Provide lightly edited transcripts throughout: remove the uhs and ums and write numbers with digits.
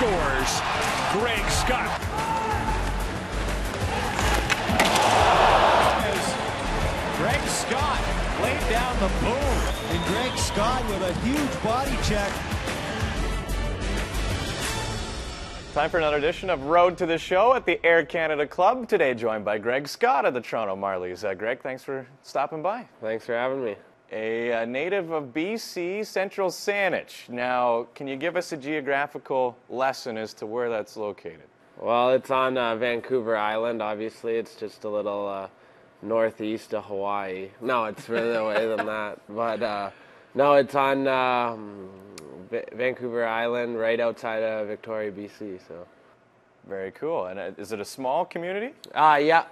scores. Greg Scott. Greg Scott laid down the boom. And Greg Scott with a huge body check. Time for another edition of Road to the Show at the Air Canada Club. Today joined by Greg Scott of the Toronto Marlies. Greg, thanks for stopping by. Thanks for having me. A native of BC, Central Saanich. Now, can you give us a geographical lesson as to where that's located? Well, it's on Vancouver Island, obviously. It's just a little northeast of Hawaii. No, it's further away than that. But no, it's on Vancouver Island, right outside of Victoria, BC. So, very cool. And is it a small community? Yeah,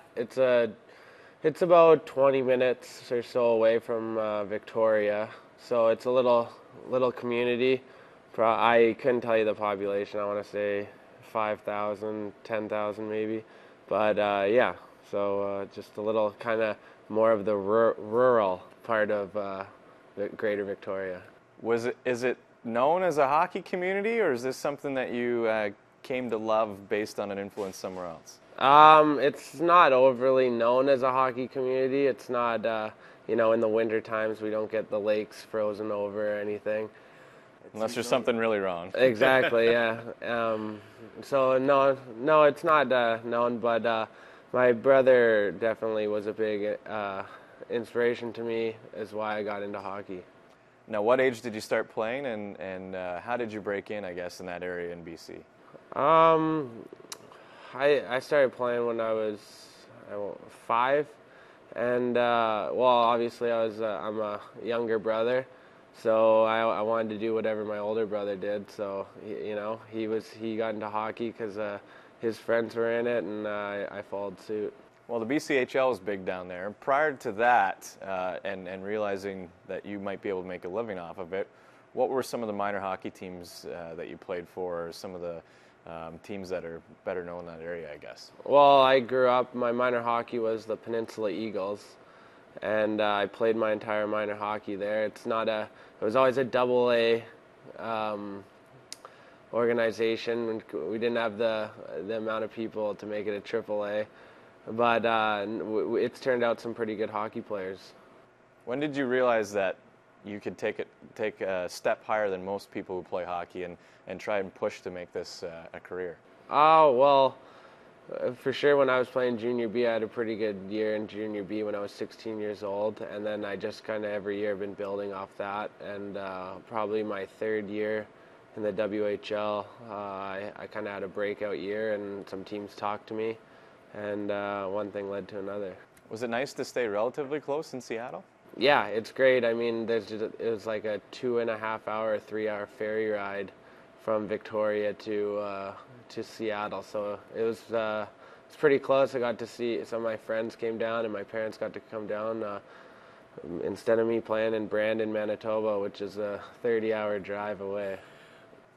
it's about 20 minutes or so away from Victoria. So it's a little community. I couldn't tell you the population. I want to say 5,000, 10,000 maybe. But yeah, so just a little kind of more of the rural part of the Greater Victoria. Is it known as a hockey community, or is this something that you came to love based on an influence somewhere else? It's not overly known as a hockey community. It's not, in the winter times we don't get the lakes frozen over or anything. Unless there's something really wrong. Exactly, yeah. So no, it's not known, but my brother definitely was a big inspiration to me, is why I got into hockey. Now, what age did you start playing, and how did you break in, I guess, in that area in BC? I started playing when I was 5, and well, obviously I'm a younger brother, so I wanted to do whatever my older brother did. So he got into hockey because his friends were in it, and I followed suit. Well, the BCHL is big down there. Prior to that, and realizing that you might be able to make a living off of it, what were some of the minor hockey teams that you played for, or some of the teams that are better known in that area, I guess? Well, I grew up, my minor hockey was the Peninsula Eagles, and I played my entire minor hockey there. It was always a AA organization. We didn't have the amount of people to make it a AAA, but it's turned out some pretty good hockey players. When did you realize that you could take a step higher than most people who play hockey and try and push to make this a career? Oh, well, for sure when I was playing Junior B, I had a pretty good year in Junior B when I was 16 years old, and then I just kind of every year been building off that, and probably my third year in the WHL, I kind of had a breakout year, and some teams talked to me, and one thing led to another. Was it nice to stay relatively close in Seattle? Yeah, it's great. I mean, it was like a 2.5-hour, 3-hour ferry ride from Victoria to Seattle, so it's pretty close. I got to see some of my friends came down, and my parents got to come down instead of me playing in Brandon, Manitoba, which is a 30-hour drive away.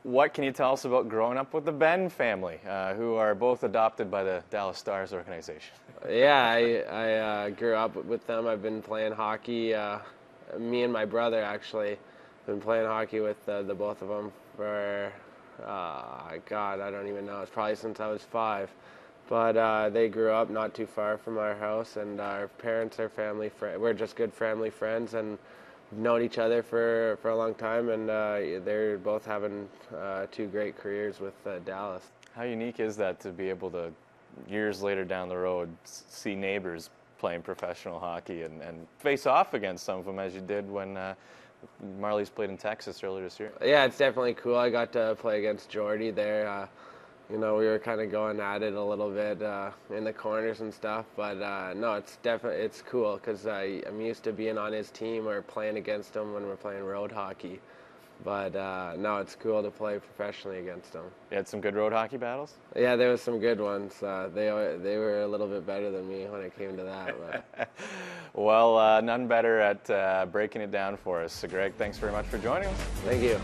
What can you tell us about growing up with the Ben family, who are both adopted by the Dallas Stars organization? Yeah, I grew up with them. I've been playing hockey. Me and my brother actually been playing hockey with the both of them for, God, I don't even know. It's probably since I was 5. But they grew up not too far from our house, and our parents are we're just good family friends, and we've known each other for a long time, and they're both having 2 great careers with Dallas. How unique is that to be able to, years later down the road, see neighbors playing professional hockey and face off against some of them, as you did when Marlies played in Texas earlier this year? Yeah, it's definitely cool. I got to play against Jordy there. We were kind of going at it a little bit in the corners and stuff, but no, it's cool because I'm used to being on his team or playing against him when we're playing road hockey. But no, it's cool to play professionally against them. You had some good road hockey battles? Yeah, there was some good ones. They were a little bit better than me when it came to that. But. Well, none better at breaking it down for us. So, Greg, thanks very much for joining us. Thank you.